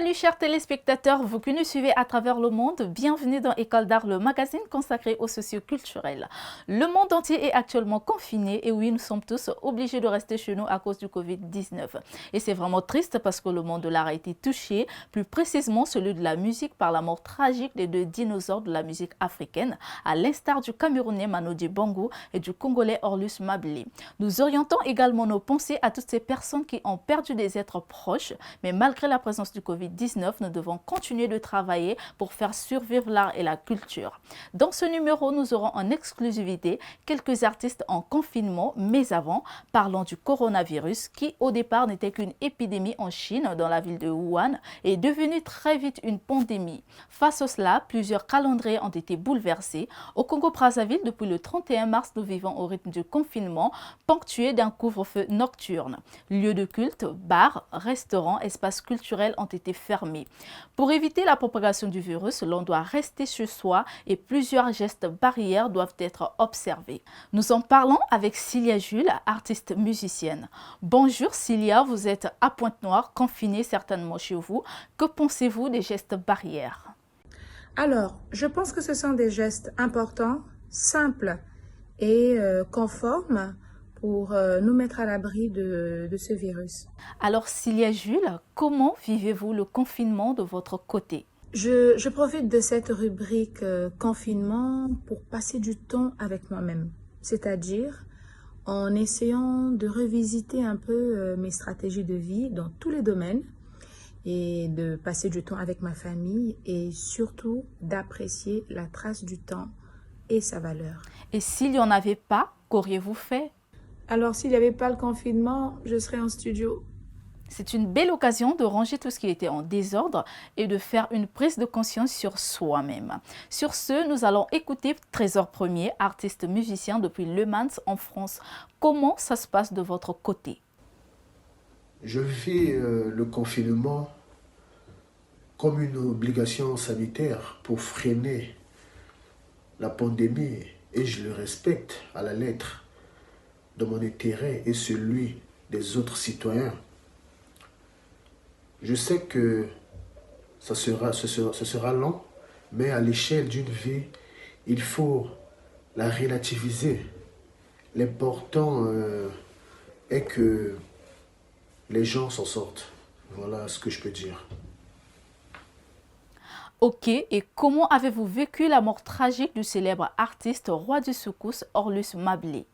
Salut chers téléspectateurs, vous qui nous suivez à travers le monde, bienvenue dans École d'Art, le magazine consacré aux socioculturels. Le monde entier est actuellement confiné et oui, nous sommes tous obligés de rester chez nous à cause du Covid-19. Et c'est vraiment triste parce que le monde de l'art a été touché, plus précisément celui de la musique par la mort tragique des deux dinosaures de la musique africaine, à l'instar du Camerounais Manu Dibango et du Congolais Orlus Mabélé. Nous orientons également nos pensées à toutes ces personnes qui ont perdu des êtres proches, mais malgré la présence du Covid-19, nous devons continuer de travailler pour faire survivre l'art et la culture. Dans ce numéro, nous aurons en exclusivité quelques artistes en confinement, mais avant, parlons du coronavirus qui, au départ, n'était qu'une épidémie en Chine, dans la ville de Wuhan, et est devenue très vite une pandémie. Face à cela, plusieurs calendriers ont été bouleversés. Au Congo-Brazzaville, depuis le 31 mars, nous vivons au rythme du confinement, ponctué d'un couvre-feu nocturne. Lieux de culte, bars, restaurants, espaces culturels ont été fermés. Pour éviter la propagation du virus, l'on doit rester chez soi et plusieurs gestes barrières doivent être observés. Nous en parlons avec Cilia Jules, artiste musicienne. Bonjour Cilia, vous êtes à Pointe-Noire, confinée certainement chez vous. Que pensez-vous des gestes barrières? Alors, je pense que ce sont des gestes importants, simples et conformes pour nous mettre à l'abri de ce virus. Alors Cilia Jules, comment vivez-vous le confinement de votre côté? Je profite de cette rubrique confinement pour passer du temps avec moi-même, c'est-à-dire en essayant de revisiter un peu mes stratégies de vie dans tous les domaines et de passer du temps avec ma famille et surtout d'apprécier la trace du temps et sa valeur. Et s'il n'y en avait pas, qu'auriez-vous fait? Alors, s'il n'y avait pas le confinement, je serais en studio. C'est une belle occasion de ranger tout ce qui était en désordre et de faire une prise de conscience sur soi-même. Sur ce, nous allons écouter Trésor Premier, artiste musicien depuis Le Mans en France. Comment ça se passe de votre côté? Je vis le confinement comme une obligation sanitaire pour freiner la pandémie et je le respecte à la lettre de mon intérêt et celui des autres citoyens. Je sais que ce sera long, mais à l'échelle d'une vie, il faut la relativiser. L'important est que les gens s'en sortent. Voilà ce que je peux dire. Ok, et comment avez-vous vécu la mort tragique du célèbre artiste roi du soukous Orlus Mabélé?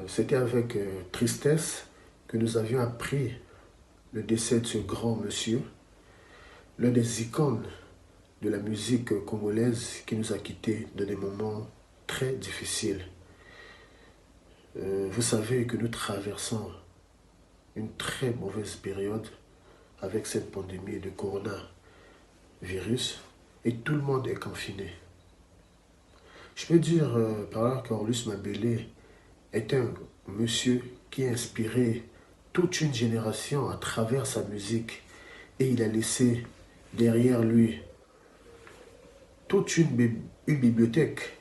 C'était avec tristesse que nous avions appris le décès de ce grand monsieur, l'un des icônes de la musique congolaise qui nous a quittés dans des moments très difficiles. Vous savez que nous traversons une très mauvaise période avec cette pandémie de coronavirus et tout le monde est confiné. Je peux dire par là qu'Orlus Mabélé est un monsieur qui a inspiré toute une génération à travers sa musique et il a laissé derrière lui toute une bibliothèque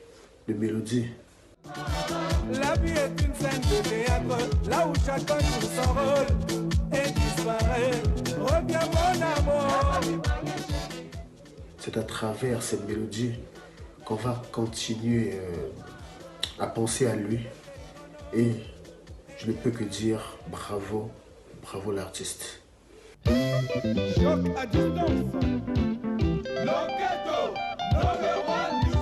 de mélodies. La vie est une scène de théâtre, là où chacun joue son rôle et disparaît. Reviens mon amour. C'est à travers cette mélodie qu'on va continuer à penser à lui et je ne peux que dire bravo, bravo l'artiste. Choc à distance. Loketo, number one, you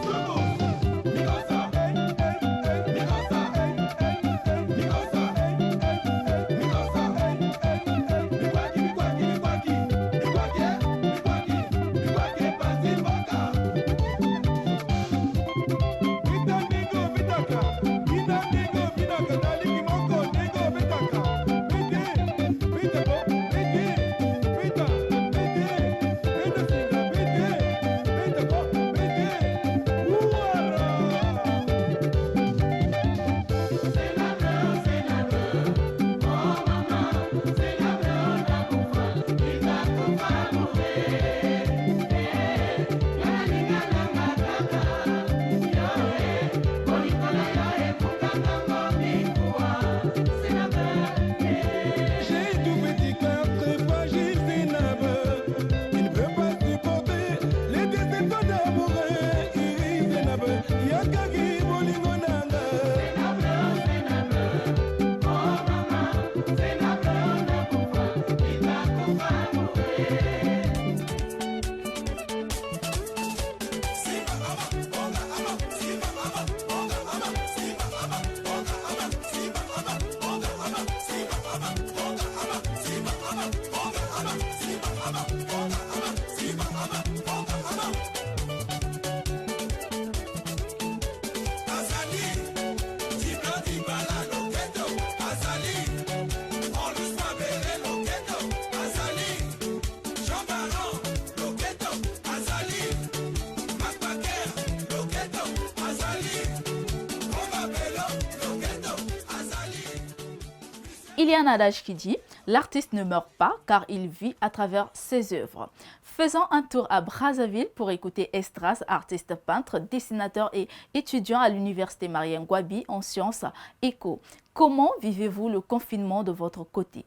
Il y a un adage qui dit « L'artiste ne meurt pas car il vit à travers ses œuvres ». Faisons un tour à Brazzaville pour écouter Esdras, artiste peintre, dessinateur et étudiant à l'université Marien Gouabi en sciences éco. Comment vivez-vous le confinement de votre côté?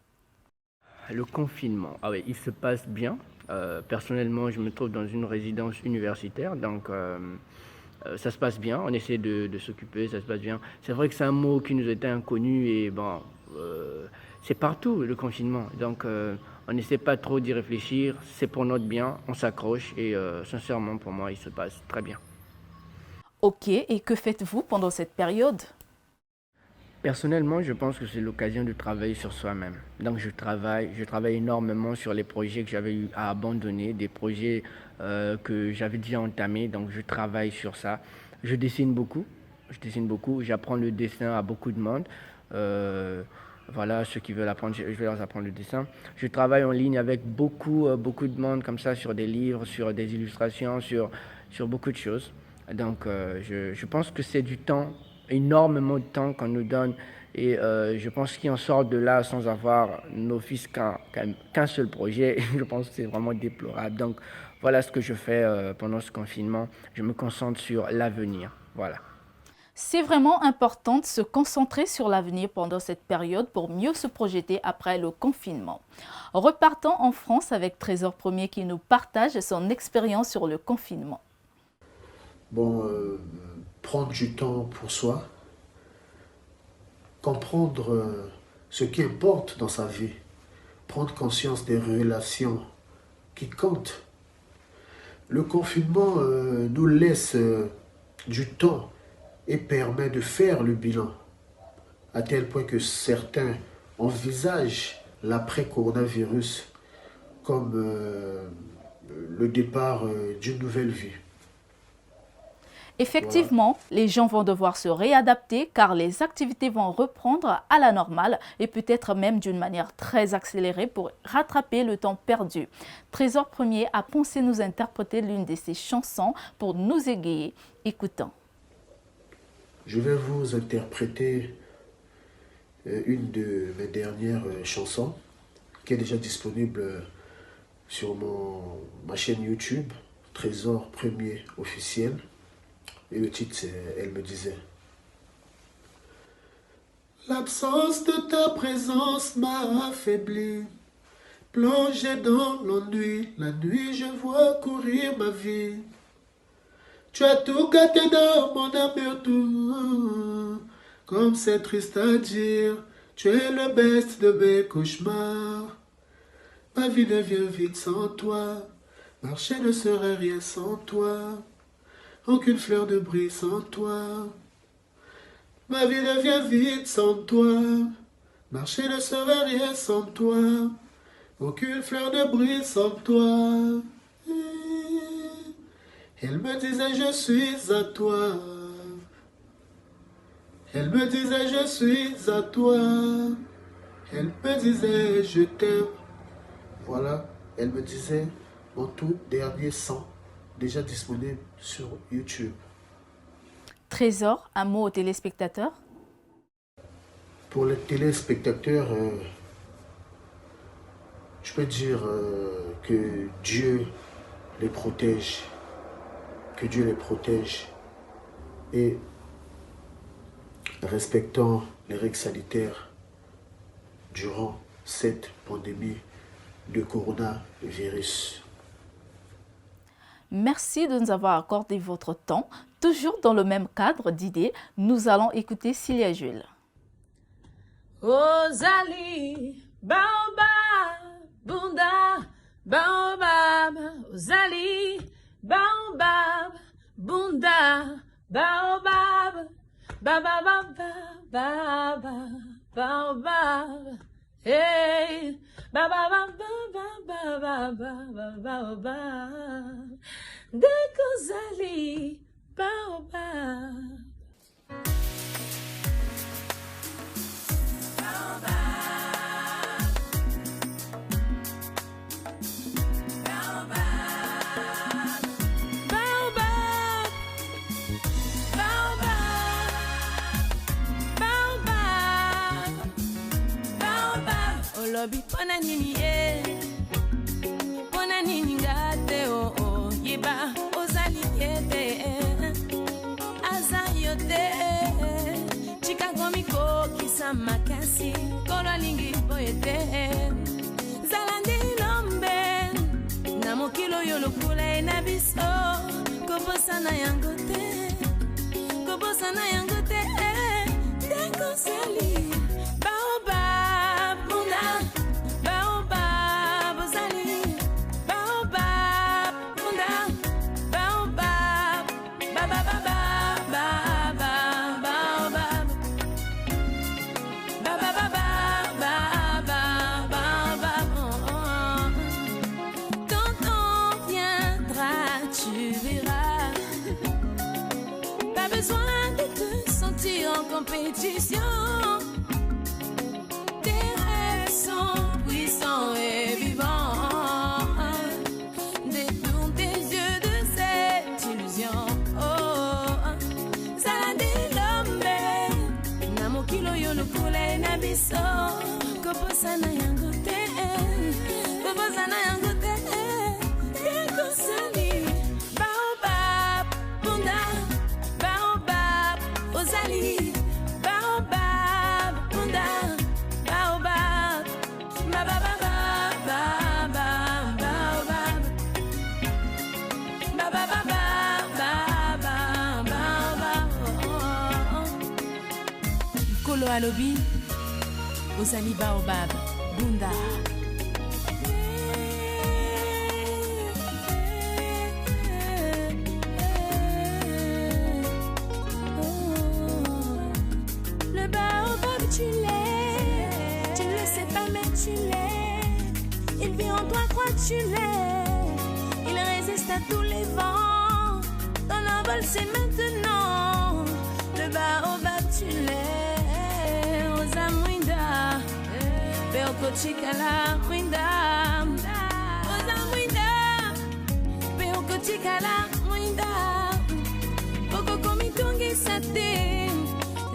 Le confinement, ah oui, il se passe bien. Personnellement, je me trouve dans une résidence universitaire, donc ça se passe bien. On essaie de s'occuper, ça se passe bien. C'est vrai que c'est un mot qui nous était inconnu et bon, c'est partout le confinement. Donc on n'essaie pas trop d'y réfléchir, c'est pour notre bien, on s'accroche et sincèrement pour moi il se passe très bien. Ok, et que faites-vous pendant cette période? Personnellement, je pense que c'est l'occasion de travailler sur soi-même. Donc je travaille énormément sur les projets que j'avais eu à abandonner, des projets que j'avais déjà entamés, donc je travaille sur ça. Je dessine beaucoup, j'apprends le dessin à beaucoup de monde. Voilà, ceux qui veulent apprendre, je vais leur apprendre le dessin. Je travaille en ligne avec beaucoup de monde comme ça sur des livres, sur des illustrations, sur beaucoup de choses. Donc je pense que c'est du temps, énormément de temps qu'on nous donne et je pense qu'ils en sortent de là sans avoir n'office qu'un seul projet. Je pense que c'est vraiment déplorable. Donc voilà ce que je fais pendant ce confinement. Je me concentre sur l'avenir. Voilà. C'est vraiment important de se concentrer sur l'avenir pendant cette période pour mieux se projeter après le confinement. Repartons en France avec Trésor Premier qui nous partage son expérience sur le confinement. Bon, prendre du temps pour soi, comprendre ce qui importe dans sa vie, prendre conscience des relations qui comptent. Le confinement nous laisse du temps et permet de faire le bilan, à tel point que certains envisagent l'après-coronavirus comme le départ d'une nouvelle vie. Effectivement, les gens vont devoir se réadapter car les activités vont reprendre à la normale et peut-être même d'une manière très accélérée pour rattraper le temps perdu. Trésor Premier a pensé nous interpréter l'une de ses chansons pour nous égayer. Écoutons. Je vais vous interpréter une de mes dernières chansons qui est déjà disponible sur ma chaîne YouTube, Trésor Premier officiel. Et le titre, c'est « Elle me disait ». L'absence de ta présence m'a affaibli. Plongé dans l'ennui, la nuit je vois courir ma vie. Tu as tout gâté dans mon amour, tout. Comme c'est triste à dire, tu es le best de mes cauchemars. Ma vie devient vide sans toi, marcher ne serait rien sans toi. Aucune fleur ne brille sans toi. Ma vie devient vide sans toi. Marcher ne serait rien sans toi. Aucune fleur ne brille sans toi. Elle me disait je suis à toi. Elle me disait je suis à toi. Elle me disait je t'aime. Voilà, elle me disait mon tout dernier son, déjà disponible sur YouTube. Trésor, un mot aux téléspectateurs? Pour les téléspectateurs, je peux dire que Dieu les protège. Que Dieu les protège. Et respectant les règles sanitaires durant cette pandémie de coronavirus. Merci de nous avoir accordé votre temps. Toujours dans le même cadre d'idées, nous allons écouter Cilia Jules. Ozali, baobab, bunda, baobab, Ozali, baobab, bunda, baobab, bababab, babab, baobab, hey, bababab, bababab, baobab, Ozali, baobab. nalobi pona nini ye pona nini ngate o yeba ozali yete aza yote chikago mikokisa makasi kolo alingi boyete zalandi lombe na mokilo yo lokula na biso kobosana yango te kobosana yango te dekosali baobab muna baobab ozali baobab muna baobab babababa compétition. Tes rêves sont puissants et vivants. Détourne tes yeux de cette illusion. Oh, Zalandi Lombe. Namokilo yo lukule na biso. Koposana yango te. Koposana yango te. Dekosali. Baobab. Bunda. Baobab. Ozali. Kolo alobi ozali baobab bunda le baobab tu l'es, tu ne le sais pas mais tu l'es, il vit en toi, crois que tu l'es, il résiste à tous les vents, ton envol c'est maintenant, le baobab tu l'es. Beoko chikala mwinda oza mwinda Beoko chikala mwinda Boko komi tungisa te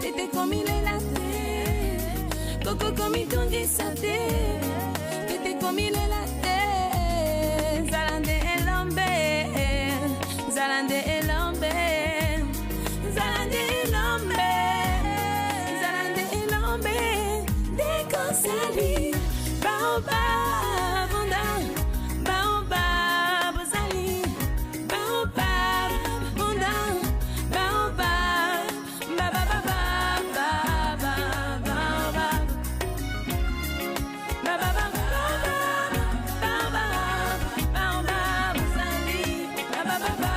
Tete komi lela te Boko komi tungisa te Tete komi lela te Zalande elombe Zalande elombe Zalande elombe Zalande elombe Dekosali baobab bunda baobab ozali baobab bunda baobab babababa baobab babababa baobab ozali babababa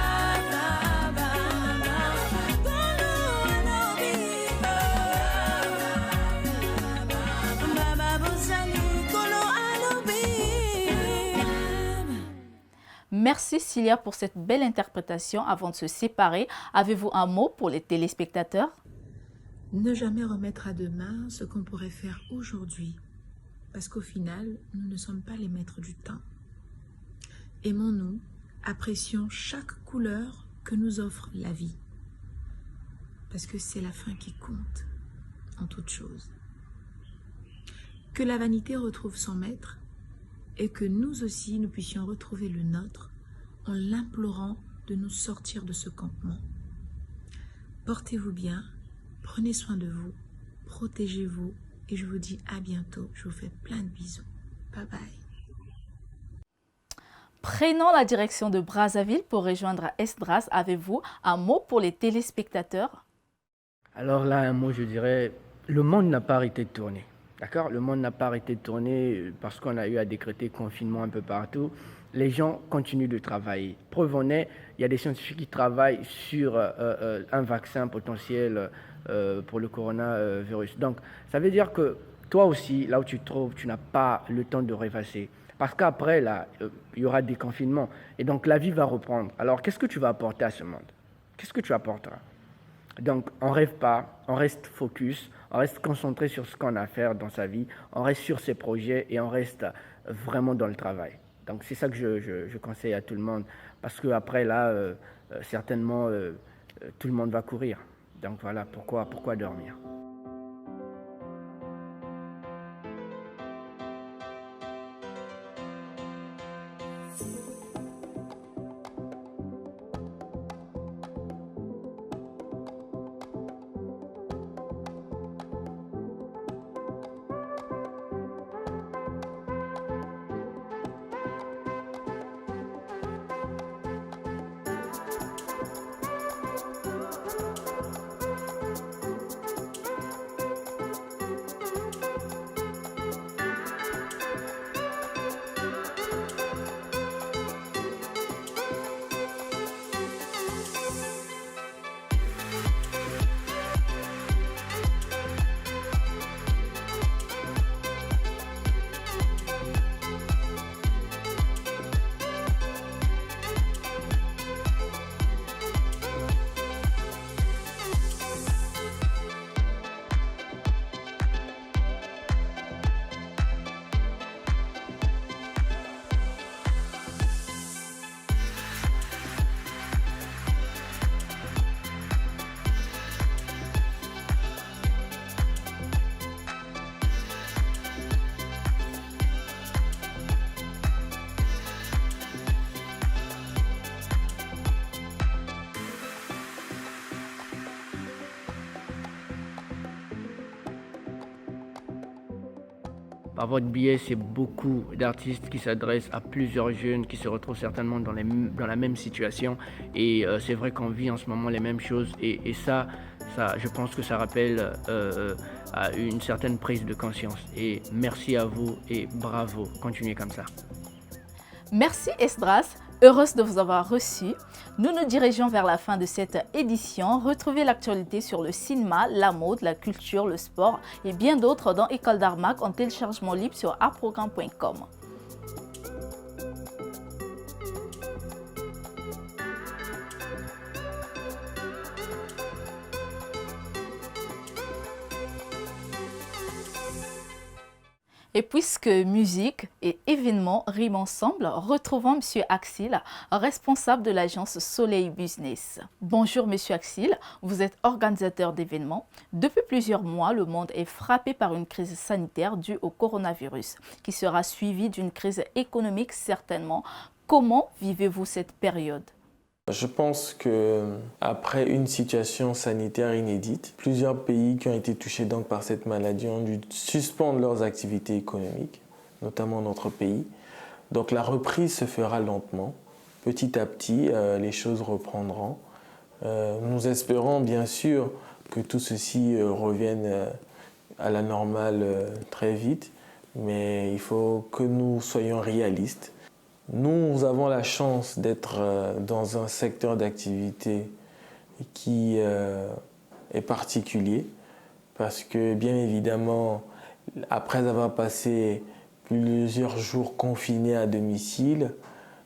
Merci Cilia pour cette belle interprétation. Avant de se séparer, avez-vous un mot pour les téléspectateurs? Ne jamais remettre à demain ce qu'on pourrait faire aujourd'hui. Parce qu'au final, nous ne sommes pas les maîtres du temps. Aimons-nous, apprécions chaque couleur que nous offre la vie. Parce que c'est la fin qui compte en toute chose. Que la vanité retrouve son maître et que nous aussi, nous puissions retrouver le nôtre en l'implorant de nous sortir de ce campement. Portez-vous bien, prenez soin de vous, protégez-vous et je vous dis à bientôt. Je vous fais plein de bisous. Bye bye. Prenons la direction de Brazzaville pour rejoindre Esdras. Avez-vous un mot pour les téléspectateurs? Alors là, un mot, je dirais, le monde n'a pas arrêté de tourner. D'accord? Le monde n'a pas arrêté de tourner parce qu'on a eu à décréter confinement un peu partout. Les gens continuent de travailler. Preuve en est, il y a des scientifiques qui travaillent sur un vaccin potentiel pour le coronavirus. Donc, ça veut dire que toi aussi, là où tu te trouves, tu n'as pas le temps de rêvasser. Parce qu'après, là, il y aura des confinements. Et donc, la vie va reprendre. Alors, qu'est-ce que tu vas apporter à ce monde? Qu'est-ce que tu apporteras? Donc, on ne rêve pas, on reste focus, on reste concentré sur ce qu'on a à faire dans sa vie, on reste sur ses projets et on reste vraiment dans le travail. Donc, c'est ça que je conseille à tout le monde. Parce qu'après, là, certainement, tout le monde va courir. Donc, voilà, pourquoi dormir? Par votre biais, c'est beaucoup d'artistes qui s'adressent à plusieurs jeunes qui se retrouvent certainement dans la même situation. Et c'est vrai qu'on vit en ce moment les mêmes choses. Et ça, je pense que ça rappelle à une certaine prise de conscience. Et merci à vous et bravo. Continuez comme ça. Merci Esdras. Heureuse de vous avoir reçu. Nous nous dirigeons vers la fin de cette édition. Retrouvez l'actualité sur le cinéma, la mode, la culture, le sport et bien d'autres dans École d'Art Mac en téléchargement libre sur artprogramme.com. Et puisque musique et événements riment ensemble, retrouvons M. Axil, responsable de l'agence Soleil Business. Bonjour M. Axil, vous êtes organisateur d'événements. Depuis plusieurs mois, le monde est frappé par une crise sanitaire due au coronavirus, qui sera suivie d'une crise économique certainement. Comment vivez-vous cette période ? Je pense qu'après une situation sanitaire inédite, plusieurs pays qui ont été touchés donc par cette maladie ont dû suspendre leurs activités économiques, notamment notre pays. Donc la reprise se fera lentement. Petit à petit, les choses reprendront. Nous espérons bien sûr que tout ceci revienne à la normale très vite, mais il faut que nous soyons réalistes. Nous avons la chance d'être dans un secteur d'activité qui est particulier parce que bien évidemment, après avoir passé plusieurs jours confinés à domicile,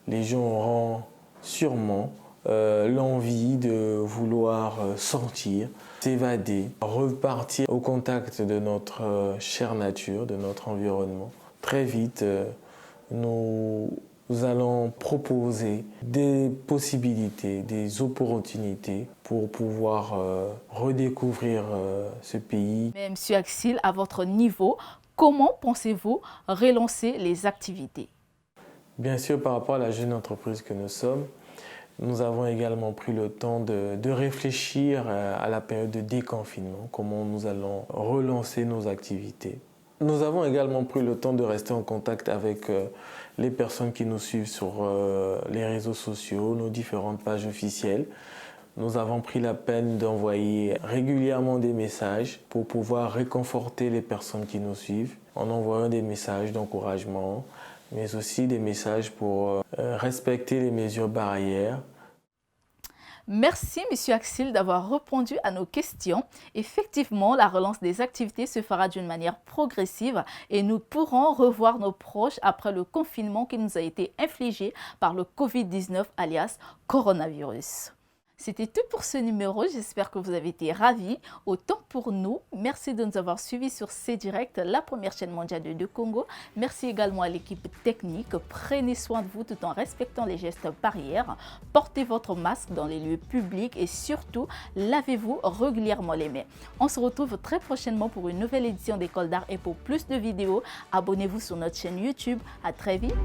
les gens auront sûrement l'envie de vouloir sortir, s'évader, repartir au contact de notre chère nature, de notre environnement. Très vite, nous allons proposer des possibilités, des opportunités pour pouvoir redécouvrir ce pays. Mais M. Axil, à votre niveau, comment pensez-vous relancer les activités ? Bien sûr, par rapport à la jeune entreprise que nous sommes, nous avons également pris le temps de réfléchir à la période de déconfinement, comment nous allons relancer nos activités. Nous avons également pris le temps de rester en contact avec les personnes qui nous suivent sur les réseaux sociaux, nos différentes pages officielles. Nous avons pris la peine d'envoyer régulièrement des messages pour pouvoir réconforter les personnes qui nous suivent en envoyant des messages d'encouragement, mais aussi des messages pour respecter les mesures barrières. Merci M. Axil d'avoir répondu à nos questions. Effectivement, la relance des activités se fera d'une manière progressive et nous pourrons revoir nos proches après le confinement qui nous a été infligé par le Covid-19 alias coronavirus. C'était tout pour ce numéro, j'espère que vous avez été ravis. Autant pour nous, merci de nous avoir suivis sur C-Direct, la première chaîne mondiale de Congo. Merci également à l'équipe technique. Prenez soin de vous tout en respectant les gestes barrières. Portez votre masque dans les lieux publics et surtout, lavez-vous régulièrement les mains. On se retrouve très prochainement pour une nouvelle édition d'École d'Art et pour plus de vidéos, abonnez-vous sur notre chaîne YouTube. À très vite.